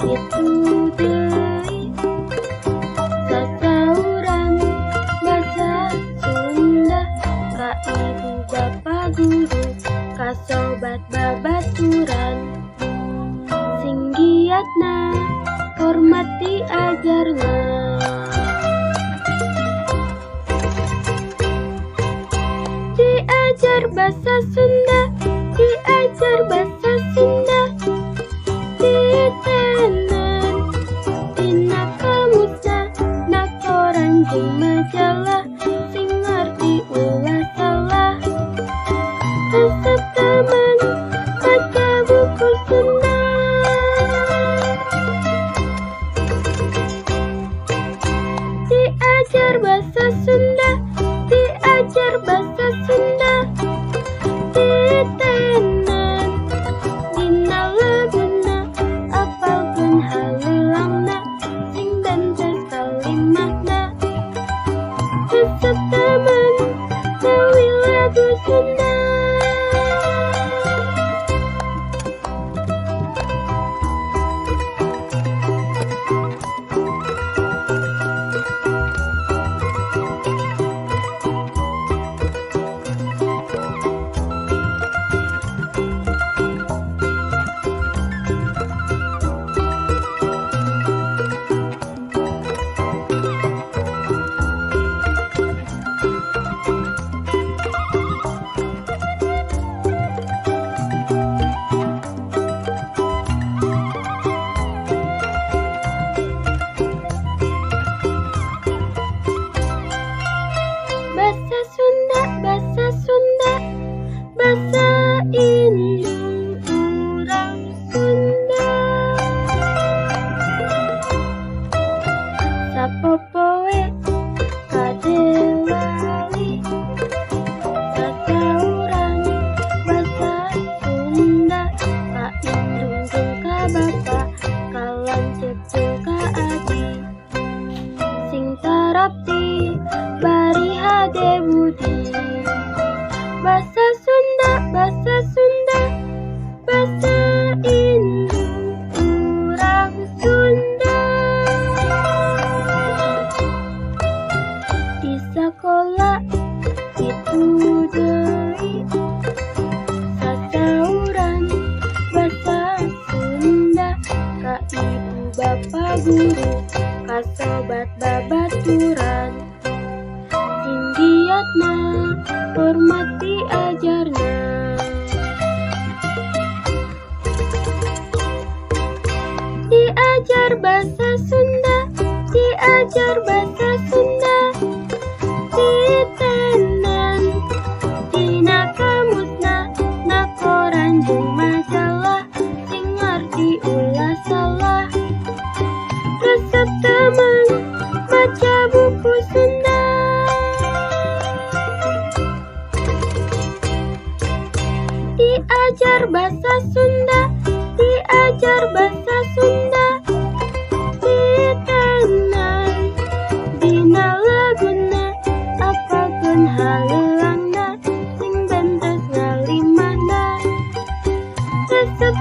itu deui sasauran basa Sunda ka ibu bapa guru ka sobat babaturan sing giatna hormati ajarna. Diajar bahasa Sunda, diajar bahasa Sunda, ditenan dina kamusna na koran jeung majalah sing ngarti ulah salah. Resep teman baca buku Sunda. Diajar bahasa Sunda, diajar bahasa Sunda, ditenan dina laguna apalkeun halilangna sing bentes kalimahna. Resep teman mawi lagu Sunda. Bahasa Sunda, bahasa Sunda, bahasa indung urang Sunda. Sapopoe kadelali sasauran bahasa Sunda ka indung jeung ka bapa ka lanceuk jeung ka adi sing tarapti bari hade budi. Bahasa Sunda, bahasa Sunda, bahasa indung urang Sunda. Di sakola itu deui sasauran bahasa Sunda ka ibu bapa guru ka sobat babaturan sing giatna hormati ajarna. Diajar bahasa Sunda, diajar bahasa Sunda, ditenan dina kamusna na koran jeung majalah sing ngarti ulah salah. Resep teman baca buku Sunda. Diajar bahasa Sunda, diajar bahasa Sunda, ditenan dina laguna apalkeun halilangna sing bentes ngalimahna. Resep